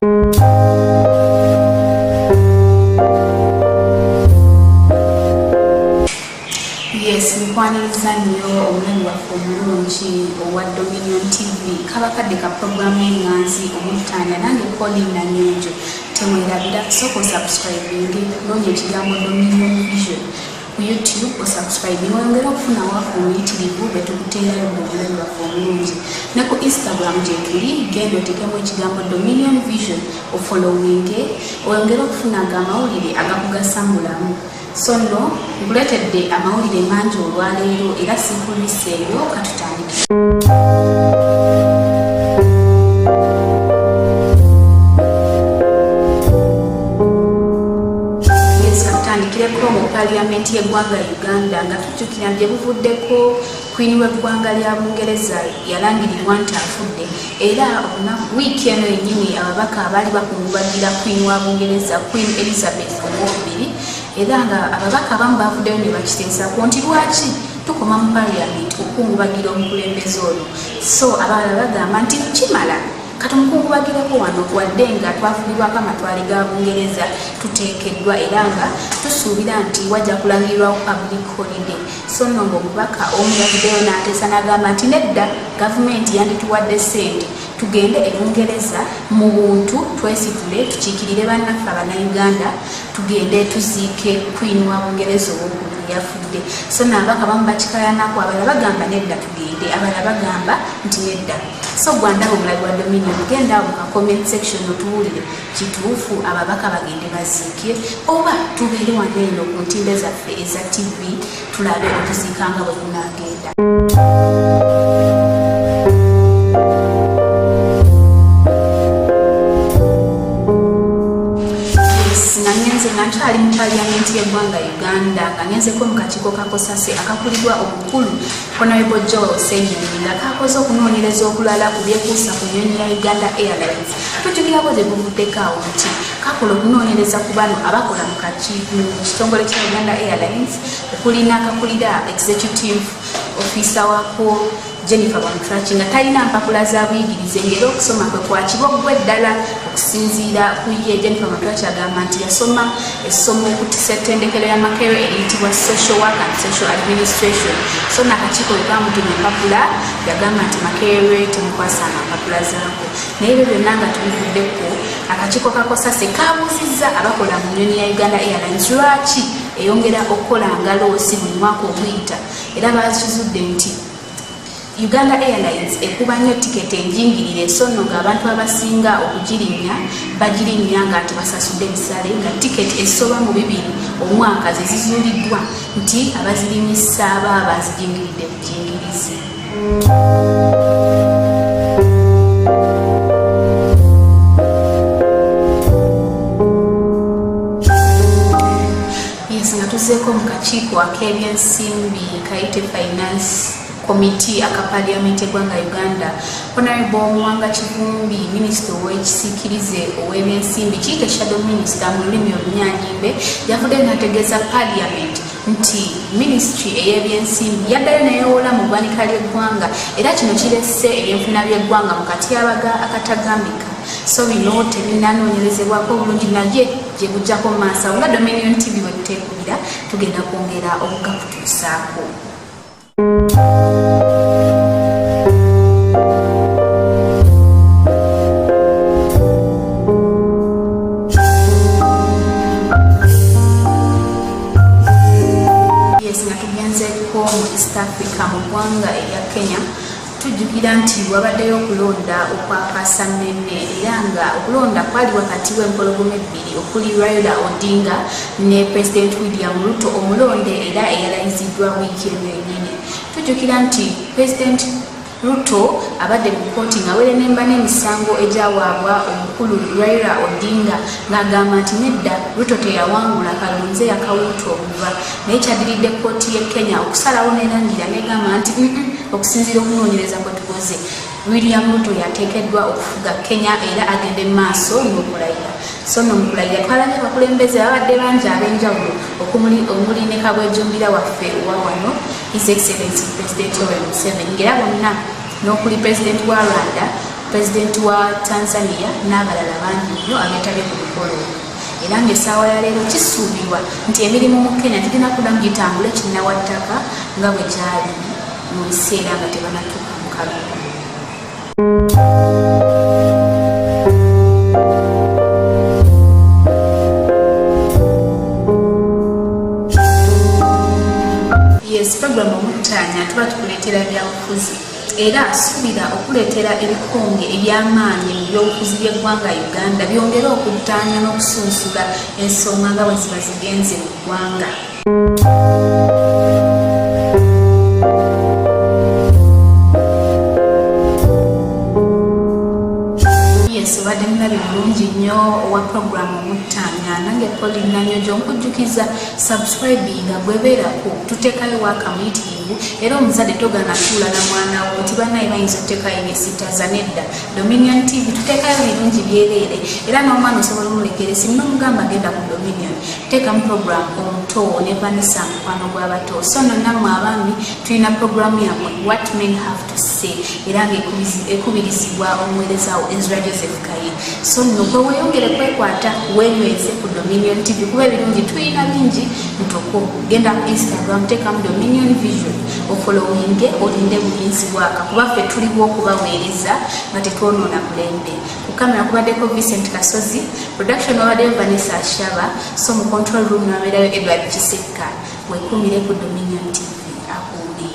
Yes, nkwaniriza nnyo omulani waffe omulungi owa Dominion TV kabakadde ka programu enganzi omutanda nange Colin Nanyonjo temwerabira soko subscribing noonya ekigambo Dominion Vision ku YouTube osubscribing oyongera okufuna waffe omuyitirivu betukuteerayo omulani waffe omulungi ne ku Instagram gyetuli genda otekemu ekigambo Dominion Vision ofollowinge oyongera okufunanga amawulire agakugasa mu bulamu. So no, nkuletedde amawulire mangi olwaleero era sinkuliseeyo katutandike. Katutandikireko mu Parliament y'eggwanga Uganda nga tujjukira gye buvuddeko Queen w'eggwanga lya Bungereza yalangirirwa nti afudde era wiiki eno yennyini ababaka abaali bakungubagira Queen wa Bungereza Queen Elizabeth II era nga ababaka abamu bavuddeyo ne bakiteesako nti lwaki tukoma mu Parliament okukungubagira omukulembeze ono. So abalala bagamba nti kimala katumukungubagireko wano wadde nga twafulibwako amatwale ga Bungereza tuteekeddwa era nga tusuubira nti wajja kulangirirwawo public holiday. So nno ng'omubaka omu yavuddeyo n'ateesa n'agamba nti nedda gavumenti yandituwadde ssente tugende e Bungereza mu buntu twesitule tukiikirire bannaffe Abanayuganda tugende tuziike Queen wa Bungereza ow'okubiri yafudde. So n'ababaka bamu bakikayanako abalala bagamba nedda tugende abalala bagamba nti nedda. So gwandaba omulabi wa Dominion genda mu ka comment section otuwulire kituufu ababaka bagende baziike oba tubeere wano eno ku ntimbe zaffe eza TV tulabe okuziika nga bwe kunaagenda. Nkyali mu Parliament y'eggwanga Uganda nga ngenzeko mu kakiiko ka Kosase akakulirwa omukulu Honorable Enyonyi nga kakoze okunoonyereza okulala ku byekuusa ku nnyonyi ya Uganda Airlines. Tujjukirako gye buvuddeko awo nti kakola okunoonyereza ku bano abakola mu kitongole kya Uganda Airlines okuli n'akakulira executive officer wako Jennifer Bamutrachi nga talina mpapula za buyigirize ngera okusoma kwe kwakibwa ddala okusinziira ku ye. Jennifer Bamutrachi agamba nti yasoma essomo ku ssettendekero ya Makerere eriyitibwa Social Work and Social Administration. So n'akakiiko bwe kaamutuma empapula yagamba nti Makerere temukwasa mpapula zaako. Naye ebyo byonna nga tubivuddeko akakiiko ka Kosase kaabuuzizza abakola mu nnyonyi ya Uganda Airlines lwaki eyongera okukola ngaloosi buli mwaka oguyita era bakizudde nti Uganda Airlines ekuba nnyo tiketi enjingirire so nno ng'abantu abasinga okugirinnya bagirinnya nga tebasasudde bisale nga tiketi esoba mu 2 omwaka ze zizuuliddwa nti abazirinyisa aba bazijingiridde bujingirizi. Yes, nga tuzeeko mu kakiiko ak'ebyensimbi kayite finance Committee aka Parliament y'eggwanga Uganda. Honorable Muwanga Kivumbi Minister ow'ekisiikirize ow'ebyensimbi kiiko Shadow Minister mu lulimi olunyanyimbe yavuddeyo n'ategeeza Parliament nti Ministry ey'ebyensimbi yaddayo neyewola mu ggwanika ly'eggwanga era kino kiresse ebyenfuna by'eggwanga mu katyabaga akatagambika. So bino tebinanoonyerezebwako bulungi naye gye bujjako maaso nga Dominion TV bwe tuteekubira tugenda kwongera okugakutuusaako. East Africa mu ggwanga erya Kenya tujjukira nti wabaddeyo okulonda okwakasa nnene era nga okulonda kwali wakati w'empologoma ebbiri okuli Raila Odinga ne President William Ruto omulonde era eyalayiziddwa wiiki eno yennyini. Tujjukira nti President Ruto abadde mu kkooti nga were nemba n'emisango egyawaabwa omukulu Raila Odinga n'agamba nti nedda Ruto teyawangula kalonze yakawuuta obuva naye kyadiridde kkooti y'e Kenya okusalawo n'erangira n'egamba nti okusinziira okunoonyereza kwe tukoze William Ruto yateekeddwa okufuga Kenya era agende mu maaso n'okulayira. So nno mu kulayira twalabye abakulembeze babadde bangi ab'enjawulo omuli ne Kabwejumbira waffe owa wano His Excellency President Yoweri Museveni ng'era bonna n'okuli President wa Rwanda President wa Tanzania n'abalala bangi nnyo abeetabye ku mukolo era ng'essaawa ya leero kisuubirwa nti emirimu mu Kenya tugenda kuddamu gitambule kinnawattaka nga bwe gyali mu biseera nga tebanatuuka mu kalulu. Program omutaanya tuba tukuleetera byabufuzi era asuubira okuleetera ebikonge eby'amaanyi mu byobufuzi by'eggwanga Uganda byongere okuttaanya n'okusunsula ensonga nga bwe ziba zigenze mu ggwanga. Obadde mulabi bulungi nnyo owa programu omutaanya nange Pauline nkujjukiza subscribinga gwebeerako tuteekayo waka muyitirivu era omuzadde togana tuula na mwana wo nti bannaye bayinza okuteekayo ebyesitaza nedda. Dominion TV tuteekayo birungi byereere era n'omwana osobola omulekere singa omugamba agenda ku Dominion teekamu programu omuto ne Vanessa mukwano gw'abato so nonnammwe abaami tulina programu yammwe What Men Have to Say era ng'ekubirizibwa omuweereza wo Ezra Joseph so nokwe weyongere kwekwata wenyweze ku Dominion TV kuba ebirungi tulina bingi ntoko genda ku Instagram teekamu Dominion Vision ofollowinge olinde bulinzi bwaka kuba ffe tuliwo okubaweereza nga tetwonoona mulembe. Ku kamera kubaddeko Vincent Kasozi, production wabaddeyo Vanessa Ashaba, so mu control room nabeerayo Edward Kisekka. Wekumire ku Dominion TV akuuli.